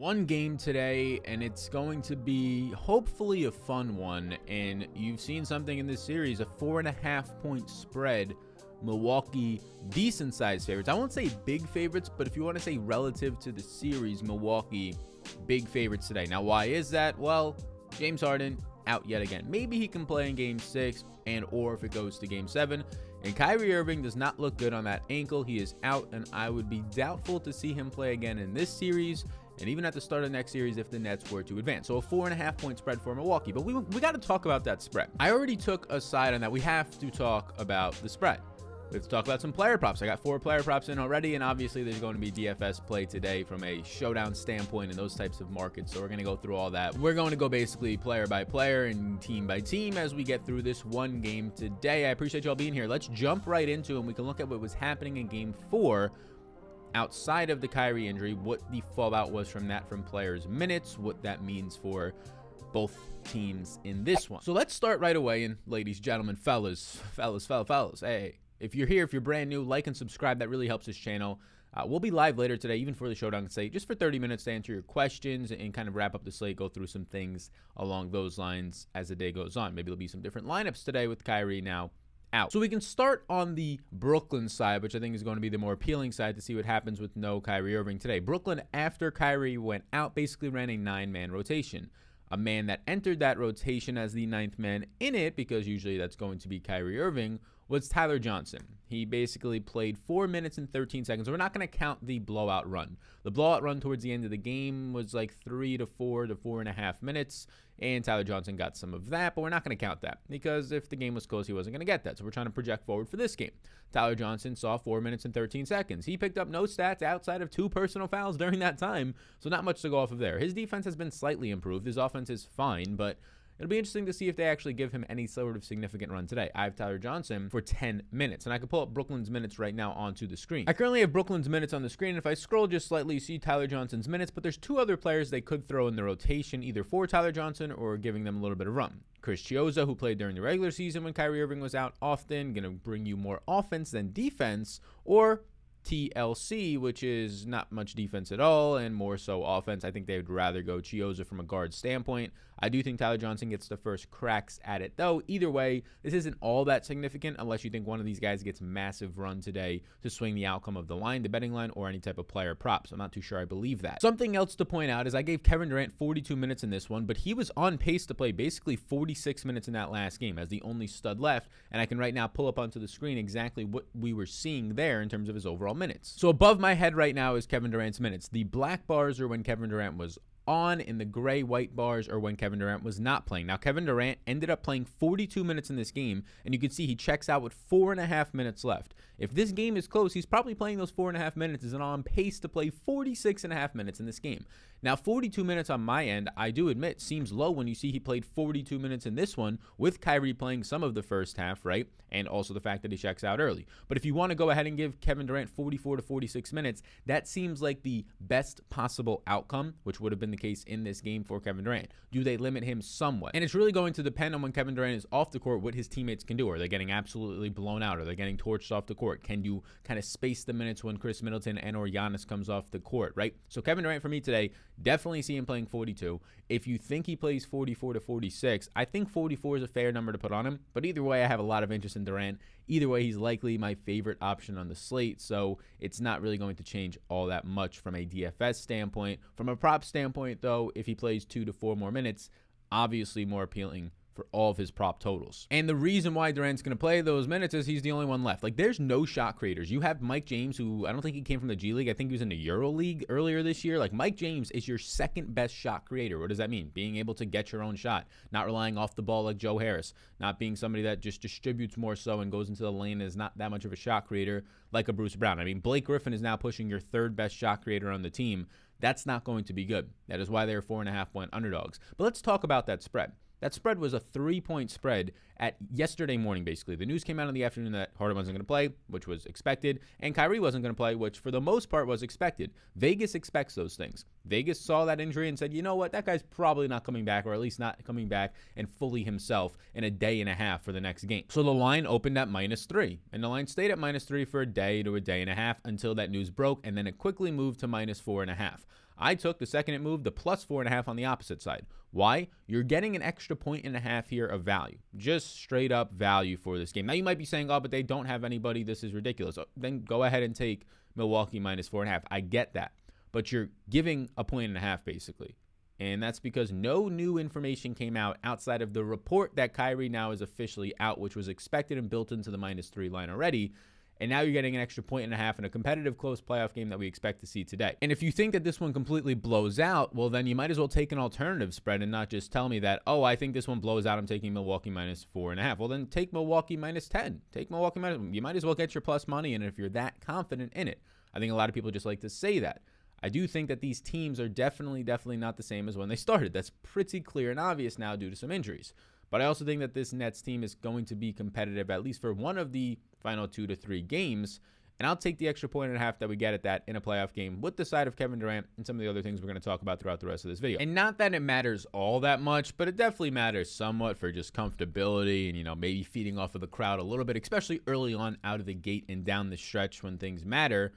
One game today, and it's going to be hopefully a fun one. And you've seen something in this series, a 4.5 point spread. Milwaukee, decent sized favorites. I won't say big favorites, but if you want to say relative to the series, Milwaukee, big favorites today. Now, why is that? Well, James Harden out yet again. Maybe he can play in game 6 or if it goes to game 7. And Kyrie Irving does not look good on that ankle. He is out, and I would be doubtful to see him play again in this series and even at the start of the next series if the Nets were to advance. So a 4.5 point spread for Milwaukee. But we got to talk about that spread. I already took a side on that. We have to talk about the spread. We have to talk about some player props. I got 4 player props in already, and obviously there's going to be DFS play today from a showdown standpoint and those types of markets. So we're going to go through all that. We're going to go basically player by player and team by team as we get through this one game today. I appreciate y'all being here. Let's jump right into it, and we can look at what was happening in game 4 outside of the Kyrie injury, what the fallout was from that from players' minutes, what that means for both teams in this one. So let's start right away. And ladies, gentlemen, fellas, hey, if you're here, if you're brand new, like and subscribe. That really helps this channel. We'll be live later today, even for the showdown slate, just for 30 minutes to answer your questions and kind of wrap up the slate, go through some things along those lines as the day goes on. Maybe there'll be some different lineups today with Kyrie now out. So we can start on the Brooklyn side, which I think is going to be the more appealing side to see what happens with no Kyrie Irving today. Brooklyn, after Kyrie went out, basically ran a 9-man rotation. A man that entered that rotation as the 9th man in it, because usually that's going to be Kyrie Irving, was Tyler Johnson. He basically played 4 minutes and 13 seconds. We're not going to count the blowout run. The blowout run towards the end of the game was like 3 to 4 to 4.5 minutes, and Tyler Johnson got some of that, but we're not going to count that because if the game was close, he wasn't going to get that. So we're trying to project forward for this game. Tyler Johnson saw 4 minutes and 13 seconds. He picked up no stats outside of 2 personal fouls during that time, so not much to go off of there. His defense has been slightly improved. His offense is fine, but it'll be interesting to see if they actually give him any sort of significant run today. I have Tyler Johnson for 10 minutes, and I can pull up Brooklyn's minutes right now onto the screen. I currently have Brooklyn's minutes on the screen. If I scroll just slightly, you see Tyler Johnson's minutes, but there's 2 other players they could throw in the rotation, either for Tyler Johnson or giving them a little bit of run. Chris Chiozza, who played during the regular season when Kyrie Irving was out often, going to bring you more offense than defense, or TLC, which is not much defense at all and more so offense. I think they would rather go Chiozza from a guard standpoint. I do think Tyler Johnson gets the first cracks at it, though. Either way, this isn't all that significant unless you think one of these guys gets massive run today to swing the outcome of the line, the betting line, or any type of player props. I'm not too sure I believe that. Something else to point out is I gave Kevin Durant 42 minutes in this one, but he was on pace to play basically 46 minutes in that last game as the only stud left, and I can right now pull up onto the screen exactly what we were seeing there in terms of his overall minutes. So above my head right now is Kevin Durant's minutes. The black bars are when Kevin Durant was on, and the gray-white bars are when Kevin Durant was not playing. Now, Kevin Durant ended up playing 42 minutes in this game, and you can see he checks out with 4.5 minutes left. If this game is close, he's probably playing those 4.5 minutes and on pace to play 46.5 minutes in this game. Now, 42 minutes on my end, I do admit, seems low when you see he played 42 minutes in this one with Kyrie playing some of the first half, right? And also the fact that he checks out early. But if you want to go ahead and give Kevin Durant 44 to 46 minutes, that seems like the best possible outcome, which would have been the case in this game for Kevin Durant. Do they limit him somewhat? And it's really going to depend on when Kevin Durant is off the court, what his teammates can do. Are they getting absolutely blown out? Are they getting torched off the court? Can you kind of space the minutes when Chris Middleton and or Giannis comes off the court, right? So Kevin Durant for me today, definitely see him playing 42. If you think he plays 44 to 46, I think 44 is a fair number to put on him. But either way, I have a lot of interest in Durant. Either way, he's likely my favorite option on the slate, so it's not really going to change all that much from a DFS standpoint. From a prop standpoint, though, if he plays 2 to 4 more minutes, obviously more appealing for all of his prop totals. And the reason why Durant's going to play those minutes is he's the only one left. Like, there's no shot creators. You have Mike James, who I don't think he came from the G League. I think he was in the Euro League earlier this year. Like, Mike James is your second best shot creator. What does that mean? Being able to get your own shot, not relying off the ball like Joe Harris, not being somebody that just distributes more so and goes into the lane and is not that much of a shot creator like a Bruce Brown. I mean, Blake Griffin is now pushing your 3rd best shot creator on the team. That's not going to be good. That is why they're 4.5 point underdogs. But let's talk about that spread. That spread was a 3-point spread at yesterday morning, basically. The news came out in the afternoon that Harden wasn't going to play, which was expected, and Kyrie wasn't going to play, which for the most part was expected. Vegas expects those things. Vegas saw that injury and said, you know what, that guy's probably not coming back, or at least not coming back and fully himself in a day and a half for the next game. So the line opened at -3, and the line stayed at -3 for a day to a day and a half until that news broke, and then it quickly moved to -4.5. I took the second it moved, the plus 4.5 on the opposite side. Why? You're getting an extra 1.5 here of value, just straight up value for this game. Now you might be saying, oh, but they don't have anybody. This is ridiculous. Then go ahead and take Milwaukee minus 4.5. I get that, but you're giving a 1.5 basically. And that's because no new information came out outside of the report that Kyrie now is officially out, which was expected and built into the -3 line already. And now you're getting an extra 1.5 in a competitive close playoff game that we expect to see today. And if you think that this one completely blows out, well, then you might as well take an alternative spread and not just tell me that, oh, I think this one blows out. I'm taking Milwaukee minus 4.5. Well, then take Milwaukee minus 10. Take Milwaukee minus. You might as well get your plus money. And if you're that confident in it, I think a lot of people just like to say that. I do think that these teams are definitely not the same as when they started. That's pretty clear and obvious now due to some injuries. But I also think that this Nets team is going to be competitive, at least for one of the final 2 to 3 games. And I'll take the extra 1.5 that we get at that in a playoff game with the side of Kevin Durant and some of the other things we're going to talk about throughout the rest of this video. And not that it matters all that much, but it definitely matters somewhat for just comfortability and, you know, maybe feeding off of the crowd a little bit, especially early on out of the gate and down the stretch when things matter.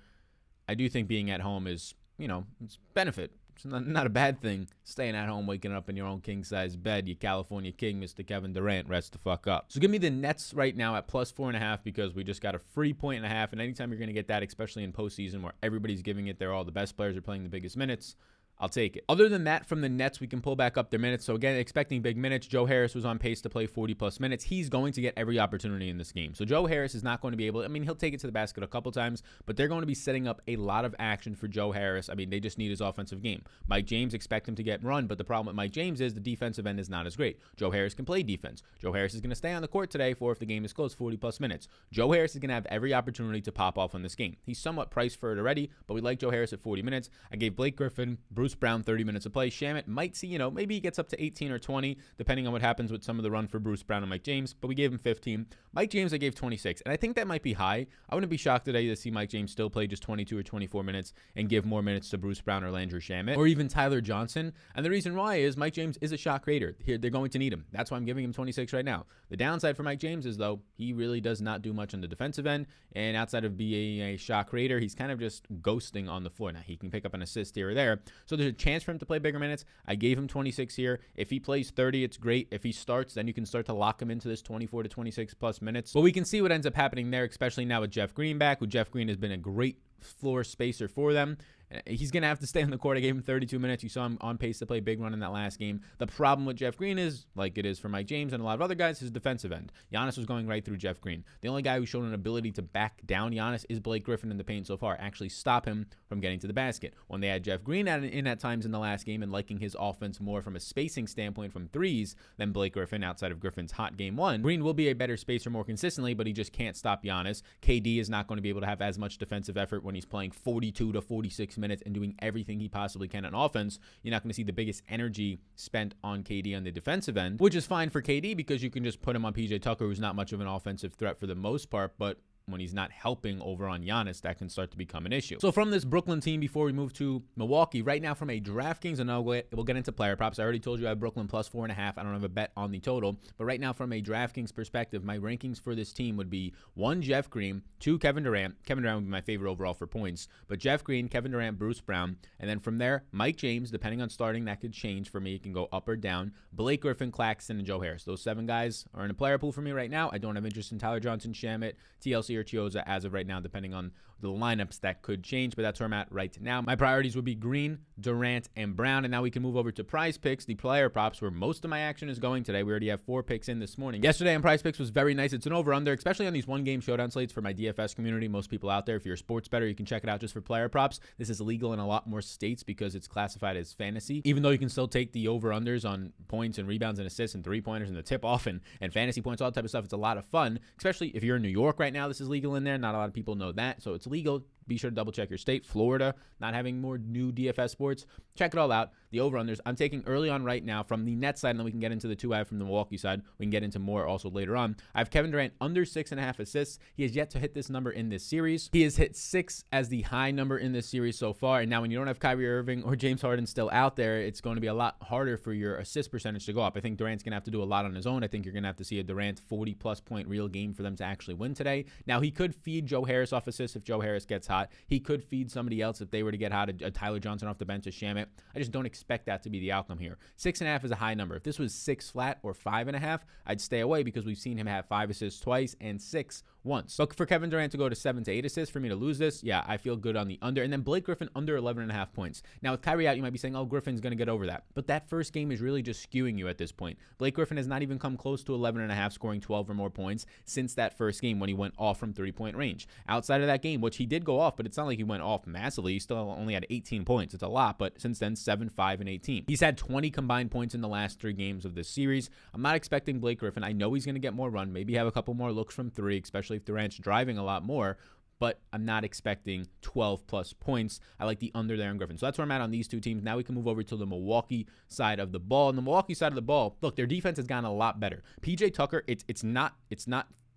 I do think being at home is, you know, it's benefit. It's not a bad thing, staying at home, waking up in your own king-size bed, you California king, Mr. Kevin Durant, rest the fuck up. So give me the Nets right now at plus 4.5 because we just got a free 1.5, and anytime you're going to get that, especially in postseason where everybody's giving it, they're all the best players are playing the biggest minutes, I'll take it. Other than that, from the Nets, we can pull back up their minutes. So again, expecting big minutes. Joe Harris was on pace to play 40-plus minutes. He's going to get every opportunity in this game. So Joe Harris is not going to be able, I mean, he'll take it to the basket a couple times, but they're going to be setting up a lot of action for Joe Harris. I mean, they just need his offensive game. Mike James, expect him to get run, but the problem with Mike James is the defensive end is not as great. Joe Harris can play defense. Joe Harris is going to stay on the court today for if the game is close, 40-plus minutes. Joe Harris is going to have every opportunity to pop off in this game. He's somewhat priced for it already, but we like Joe Harris at 40 minutes. I gave Blake Griffin, Bruce Brown 30 minutes to play. Shamit might see, you know, maybe he gets up to 18 or 20, depending on what happens with some of the run for Bruce Brown and Mike James, but we gave him 15. Mike James, I gave 26, and I think that might be high. I wouldn't be shocked today to see Mike James still play just 22 or 24 minutes and give more minutes to Bruce Brown or Landry Shamit, or even Tyler Johnson. And the reason why is Mike James is a shot creator. Here, they're going to need him. That's why I'm giving him 26 right now. The downside for Mike James is, though, he really does not do much on the defensive end, and outside of being a shot creator, he's kind of just ghosting on the floor. Now, he can pick up an assist here or there, so there's a chance for him to play bigger minutes. I gave him 26 here. If he plays 30, it's great. If he starts, then you can start to lock him into this 24 to 26 plus minutes. But we can see what ends up happening there, especially now with Jeff Green back, who Jeff Green has been a great floor spacer for them. He's going to have to stay on the court. I gave him 32 minutes. You saw him on pace to play big run in that last game. The problem with Jeff Green is, like it is for Mike James and a lot of other guys, his defensive end. Giannis was going right through Jeff Green. The only guy who's shown an ability to back down Giannis is Blake Griffin in the paint so far, actually stop him from getting to the basket. When they had Jeff Green in at times in the last game and liking his offense more from a spacing standpoint from threes than Blake Griffin outside of Griffin's hot game 1, Green will be a better spacer more consistently, but he just can't stop Giannis. KD is not going to be able to have as much defensive effort when he's playing 42 to 46 minutes and doing everything he possibly can on offense. You're not going to see the biggest energy spent on KD on the defensive end, which is fine for KD because you can just put him on PJ Tucker, who's not much of an offensive threat for the most part, but when he's not helping over on Giannis, that can start to become an issue. So from this Brooklyn team, before we move to Milwaukee, right now from a DraftKings, and we'll get into player props. I already told you I have Brooklyn plus 4.5. I don't have a bet on the total, but right now from a DraftKings perspective, my rankings for this team would be 1, Jeff Green, 2, Kevin Durant. Kevin Durant would be my favorite overall for points, but Jeff Green, Kevin Durant, Bruce Brown, and then from there, Mike James, depending on starting, that could change for me. It can go up or down. Blake Griffin, Claxton, and Joe Harris. Those 7 guys are in a player pool for me right now. I don't have interest in Tyler Johnson, Shamit, TLC, or Chioza as of right now, depending on the lineups that could change, but that's where I'm at right now. My priorities would be Green, Durant, and Brown, and now we can move over to Prize Picks, the player props, where most of my action is going today. We already have 4 picks in this morning. Yesterday on Prize Picks was very nice. It's an over-under, especially on these one-game showdown slates for my DFS community. Most people out there, if you're a sports bettor, you can check it out just for player props. This is legal in a lot more states because it's classified as fantasy, even though you can still take the over-unders on points and rebounds and assists and three-pointers and the tip-off and fantasy points, all that type of stuff. It's a lot of fun, especially if you're in New York right now. This is legal in there. Not a lot of people know that, so it's legal. Be sure to double check your state. Florida, not having more new DFS sports. Check it all out. The over-unders, I'm taking early on right now from the Nets side, and then we can get into the 2 I have from the Milwaukee side. We can get into more also later on. I have Kevin Durant under 6.5 assists. He has yet to hit this number in this series. He has hit 6 as the high number in this series so far. And now when you don't have Kyrie Irving or James Harden still out there, it's going to be a lot harder for your assist percentage to go up. I think Durant's going to have to do a lot on his own. I think you're going to have to see a Durant 40-plus point real game for them to actually win today. Now, he could feed Joe Harris off assists if Joe Harris gets hot. hot. He could feed somebody else if they were to get hot, a Tyler Johnson off the bench, a Shamet. I just don't expect that to be the outcome here. 6.5 is a high number. If this was 6 flat or 5.5, I'd stay away because we've seen him have 5 assists twice and 6 once. But for Kevin Durant to go to 7 to 8 assists, for me to lose this, yeah, I feel good on the under. And then Blake Griffin under 11.5 points. Now with Kyrie out, you might be saying, oh, Griffin's going to get over that. But that first game is really just skewing you at this point. Blake Griffin has not even come close to 11.5, scoring 12 or more points since that first game when he went off from 3-point range. Outside of that game, which he did go off, but it's not like he went off massively. He still only had 18 points. It's a lot, but since then, 7, 5, and 18. He's had 20 combined points in the last 3 games of this series. I'm not expecting Blake Griffin. I know he's going to get more run, maybe have a couple more looks from 3, especially if Durant's driving a lot more, but I'm not expecting 12 plus points. I like the under there in Griffin. So that's where I'm at on these two teams. Now we can move over to the Milwaukee side of the ball. And the Milwaukee side of the ball, look, their defense has gotten a lot better. PJ Tucker, it's not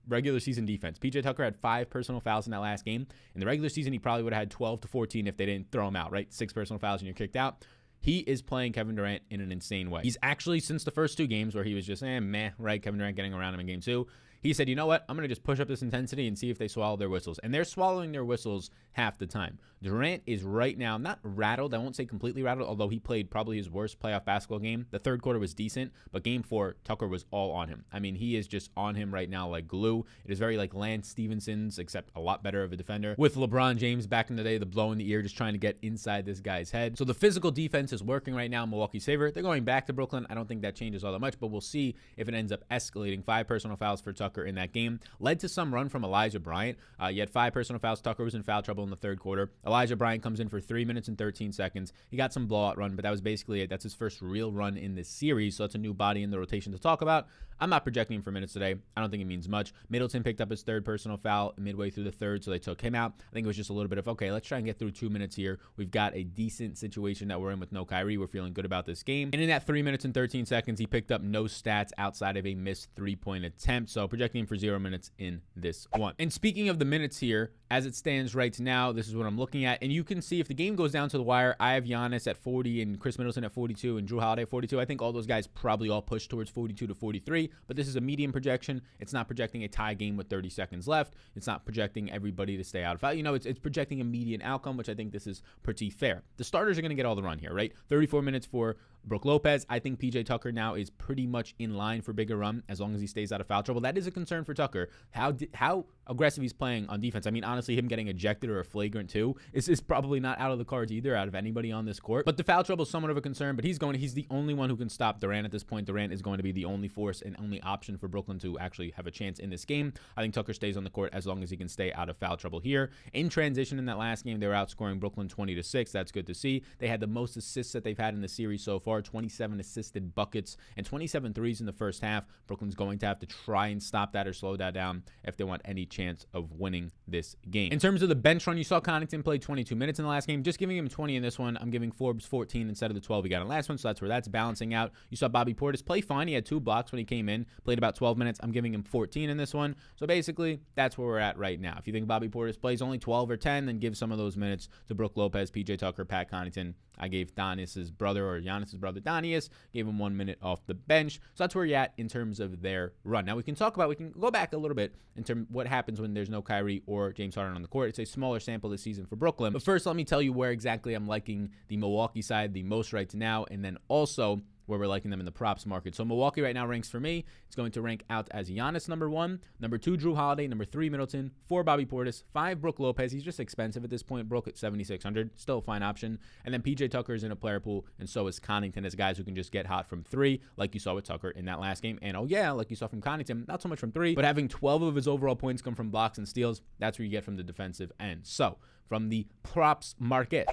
regular season defense. PJ Tucker had 5 personal fouls in that last game. In the regular season, he probably would have had 12 to 14 if they didn't throw him out, right? 6 personal fouls and you're kicked out. He is playing Kevin Durant in an insane way. He's actually, since the first 2 games where he was just, meh, right? Kevin Durant getting around him in game 2. He said, you know what? I'm going to just push up this intensity and see if they swallow their whistles. And they're swallowing their whistles half the time. Durant is right now not rattled. I won't say completely rattled, although he played probably his worst playoff basketball game. The third quarter was decent, but game 4, Tucker was all on him. I mean, he is just on him right now like glue. It is very like Lance Stevenson's, except a lot better of a defender. With LeBron James back in the day, the blow in the ear, just trying to get inside this guy's head. So the physical defense is working right now in Milwaukee's favor. They're going back to Brooklyn. I don't think that changes all that much, but we'll see if it ends up escalating. 5 personal fouls for Tucker in that game. Led to some run from Elijah Bryant. You had 5 personal fouls. Tucker was in foul trouble in the third quarter. Elijah Bryant comes in for 3 minutes and 13 seconds. He got some blowout run, but that was basically it. That's his first real run in this series, so that's a new body in the rotation to talk about. I'm not projecting him for minutes today. I don't think it means much. Middleton picked up his 3rd personal foul midway through the 3rd, so they took him out. I think it was just a little bit of, okay, let's try and get through 2 minutes here. We've got a decent situation that we're in with no Kyrie. We're feeling good about this game. And in that 3 minutes and 13 seconds, he picked up no stats outside of a missed 3-point attempt, so projecting him for 0 minutes in this one. And speaking of the minutes here, as it stands right now, this is what I'm looking at. And you can see if the game goes down to the wire, I have Giannis at 40 and Chris Middleton at 42 and Drew Holiday at 42. I think all those guys probably all push towards 42 to 43, but this is a medium projection. It's not projecting a tie game with 30 seconds left. It's not projecting everybody to stay out of foul. You know, it's projecting a median outcome, which I think this is pretty fair. The starters are going to get all the run here, right? 34 minutes for Brook Lopez. I think PJ Tucker now is pretty much in line for bigger run as long as he stays out of foul trouble. That is a concern for Tucker. How aggressive he's playing on defense. I mean, honestly, him getting ejected or a flagrant 2 is probably not out of the cards either out of anybody on this court. But the foul trouble is somewhat of a concern, but he's the only one who can stop Durant at this point. Durant is going to be the only force and only option for Brooklyn to actually have a chance in this game. I think Tucker stays on the court as long as he can stay out of foul trouble here. In transition in that last game, they were outscoring Brooklyn 20-6. That's good to see. They had the most assists that they've had in the series so far, 27 assisted buckets and 27 threes in the first half. Brooklyn's going to have to try and stop that or slow that down if they want any chance of winning this game. In terms of the bench run, you saw Connaughton play 22 minutes in the last game. Just giving him 20 in this one. I'm giving Forbes 14 instead of the 12 he got in the last one, so that's where that's balancing out. You saw Bobby Portis play fine. He had 2 blocks when he came in, played about 12 minutes. I'm giving him 14 in this one. So basically, that's where we're at right now. If you think Bobby Portis plays only 12 or 10, then give some of those minutes to Brook Lopez, PJ Tucker, Pat Connaughton. I gave Giannis's brother Donius, gave him 1 minute off the bench. So that's where you're at in terms of their run. Now we can go back a little bit in terms of what happens when there's no Kyrie or James Harden on the court. It's a smaller sample this season for Brooklyn. But first, let me tell you where exactly I'm liking the Milwaukee side the most right now, and then also where we're liking them in the props market. So Milwaukee right now ranks for me. It's going to rank out as Giannis number 1, number 2 Drew Holiday, number 3 Middleton, 4 Bobby Portis, 5 Brook Lopez. He's just expensive at this point. Brook at 7,600, still a fine option. And then PJ Tucker is in a player pool, and so is Connaughton as guys who can just get hot from 3, like you saw with Tucker in that last game. And oh yeah, like you saw from Connaughton, not so much from 3, but having 12 of his overall points come from blocks and steals, that's where you get from the defensive end. So from the props market.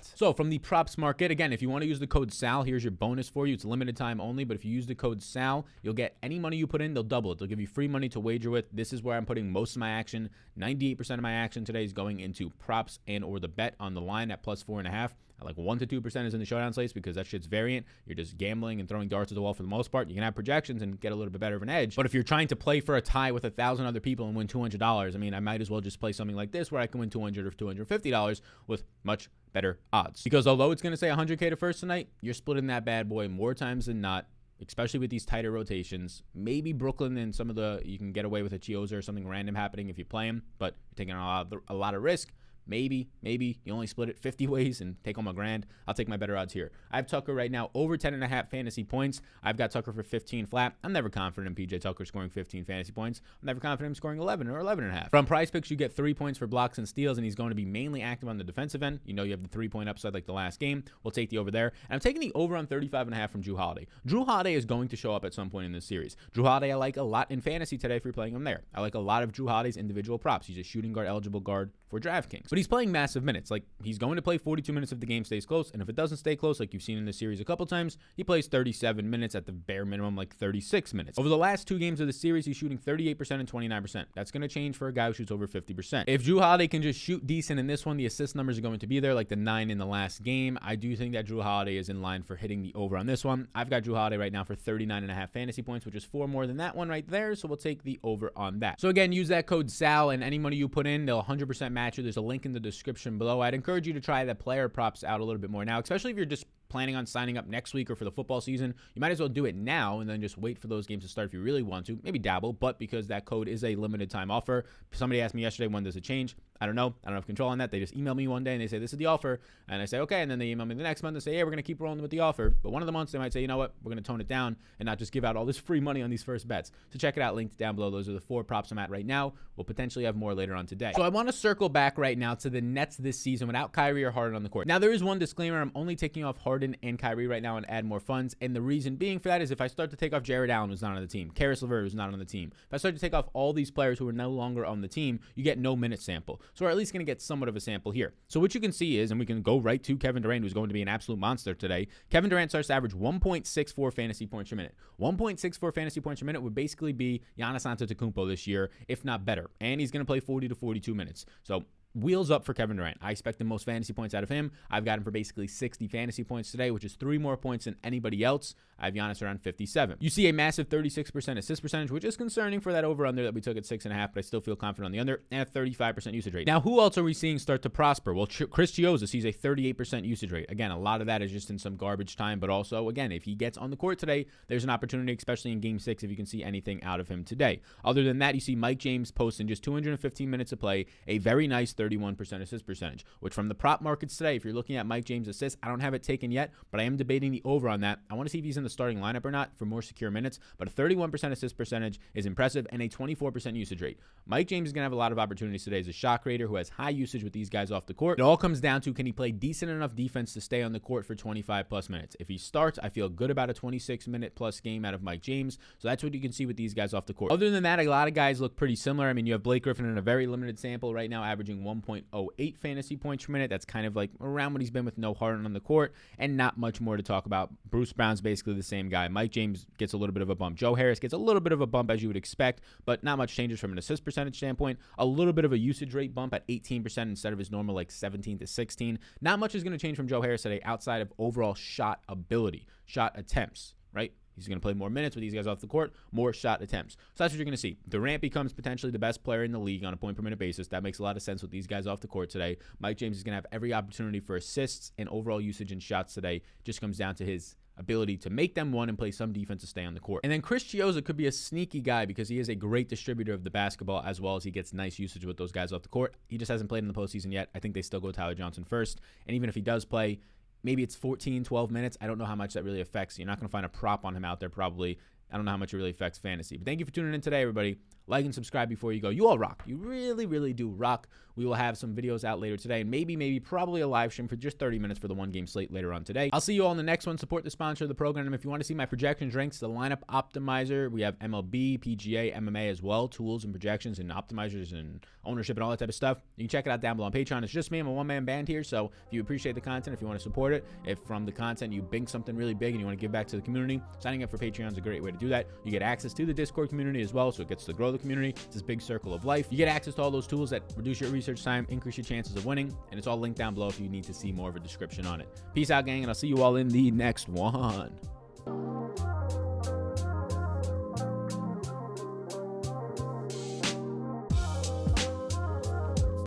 Again, if you want to use the code SAL, here's your bonus for you. It's limited time only, but if you use the code SAL, you'll get any money you put in, they'll double it. They'll give you free money to wager with. This is where I'm putting most of my action. 98% of my action today is going into props and or the bet on the line at plus 4.5. Like 1 to 2% is in the showdown slates because that shit's variant. You're just gambling and throwing darts at the wall for the most part. You can have projections and get a little bit better of an edge. But if you're trying to play for a tie with 1,000 other people and win $200, I mean, I might as well just play something like this where I can win $200 or $250 with much better odds. Because although it's going to say 100K to first tonight, you're splitting that bad boy more times than not, especially with these tighter rotations. Maybe Brooklyn and some of you can get away with a Chioza or something random happening if you play him, but you're taking a lot of risk. Maybe you only split it 50 ways and take home $1,000. I'll take my better odds here. I have Tucker right now over 10.5 fantasy points. I've got Tucker for 15 flat. I'm never confident in PJ Tucker scoring 15 fantasy points. I'm never confident in him scoring 11 or 11.5. From Prize Picks, you get 3 points for blocks and steals, and he's going to be mainly active on the defensive end. You know you have the 3-point upside like the last game. We'll take the over there. And I'm taking the over on 35.5 from Jrue Holiday. Jrue Holiday is going to show up at some point in this series. Jrue Holiday I like a lot in fantasy today if you're playing him there. I like a lot of Jrue Holiday's individual props. He's a shooting guard eligible guard for DraftKings. But he's playing massive minutes. Like, he's going to play 42 minutes if the game stays close, and if it doesn't stay close, like you've seen in this series a couple times, he plays 37 minutes, at the bare minimum, like 36 minutes. Over the last 2 games of the series, he's shooting 38% and 29%. That's going to change for a guy who shoots over 50%. If Jrue Holiday can just shoot decent in this one, the assist numbers are going to be there, like the 9 in the last game. I do think that Jrue Holiday is in line for hitting the over on this one. I've got Jrue Holiday right now for 39.5 fantasy points, which is 4 more than that one right there, so we'll take the over on that. So again, use that code SAL, and any money you put in, they'll 100% match you. There's a link in the description below. I'd encourage you to try the player props out a little bit more now, especially if you're just planning on signing up next week or for the football season. You might as well do it now and then just wait for those games to start if you really want to. Maybe dabble, but because that code is a limited time offer. Somebody asked me yesterday, when does it change? I don't know. I don't have control on that. They just email me one day and they say, this is the offer. And I say, okay. And then they email me the next month and say, hey, we're going to keep rolling with the offer. But one of the months they might say, you know what? We're going to tone it down and not just give out all this free money on these first bets. So check it out. Linked down below. Those are the 4 props I'm at right now. We'll potentially have more later on today. So I want to circle back right now to the Nets this season without Kyrie or Harden on the court. Now, there is one disclaimer. I'm only taking off Harden and Kyrie right now and add more funds. And the reason being for that is if I start to take off Jared Allen, who's not on the team, Karis LeVert, who's not on the team, if I start to take off all these players who are no longer on the team, you get no minute sample. So we're at least going to get somewhat of a sample here. So what you can see is, and we can go right to Kevin Durant, who's going to be an absolute monster today. Kevin Durant starts to average 1.64 fantasy points per minute. 1.64 fantasy points per minute would basically be Giannis Antetokounmpo this year, if not better. And he's going to play 40 to 42 minutes. So wheels up for Kevin Durant. I expect the most fantasy points out of him. I've got him for basically 60 fantasy points today, which is 3 more points than anybody else. I have Giannis around 57. You see a massive 36% assist percentage, which is concerning for that over-under that we took at 6.5, but I still feel confident on the under, and a 35% usage rate. Now, who else are we seeing start to prosper? Well, Chris Chiozza sees a 38% usage rate. Again, a lot of that is just in some garbage time, but also, again, if he gets on the court today, there's an opportunity, especially in Game 6, if you can see anything out of him today. Other than that, you see Mike James posting just 215 minutes of play, a very nice 31% assist percentage, which from the prop markets today, if you're looking at Mike James assists, I don't have it taken yet, but I am debating the over on that. I want to see if he's in the starting lineup or not for more secure minutes, but a 31% assist percentage is impressive and a 24% usage rate. Mike James is going to have a lot of opportunities today as a shot creator who has high usage with these guys off the court. It all comes down to, can he play decent enough defense to stay on the court for 25 plus minutes? If he starts, I feel good about a 26-minute plus game out of Mike James, so that's what you can see with these guys off the court. Other than that, a lot of guys look pretty similar. I mean, you have Blake Griffin in a very limited sample right now, averaging 1.08 fantasy points per minute. That's kind of like around what he's been with no Harden on the court, and not much more to talk about. Bruce Brown's basically the same guy. Mike James gets a little bit of a bump. Joe Harris gets a little bit of a bump, as you would expect, but not much changes from an assist percentage standpoint. A little bit of a usage rate bump at 18% instead of his normal like 17 to 16. Not much is going to change from Joe Harris today outside of overall shot ability, shot attempts, right? He's going to play more minutes with these guys off the court, more shot attempts. So that's what you're going to see. Durant becomes potentially the best player in the league on a point-per-minute basis. That makes a lot of sense with these guys off the court today. Mike James is going to have every opportunity for assists and overall usage and shots today. Just comes down to his ability to make them one and play some defense to stay on the court. And then Chris Chiozza could be a sneaky guy because he is a great distributor of the basketball as well as he gets nice usage with those guys off the court. He just hasn't played in the postseason yet. I think they still go Tyler Johnson first. And even if he does play, maybe it's 14, 12 minutes. I don't know how much that really affects. You're not going to find a prop on him out there probably. I don't know how much it really affects fantasy. But thank you for tuning in today, everybody. Like and subscribe before you go. You all rock. You really, really do rock. We will have some videos out later today, and maybe probably a live stream for just 30 minutes for the one-game slate later on today. I'll see you all in the next one. Support the sponsor of the program. If you want to see my projections, ranks, the lineup optimizer, we have MLB, PGA, MMA as well, tools and projections and optimizers and ownership and all that type of stuff. You can check it out down below on Patreon. It's just me. I'm a one-man band here, so if you appreciate the content, if you want to support it, if from the content you bing something really big and you want to give back to the community, signing up for Patreon is a great way to do that. You get access to the Discord community as well, so it gets to grow the community. It's this big circle of life. You get access to all those tools that reduce your research time, increase your chances of winning, and it's all linked down below if you need to see more of a description on it. Peace out, gang, and I'll see you all in the next one.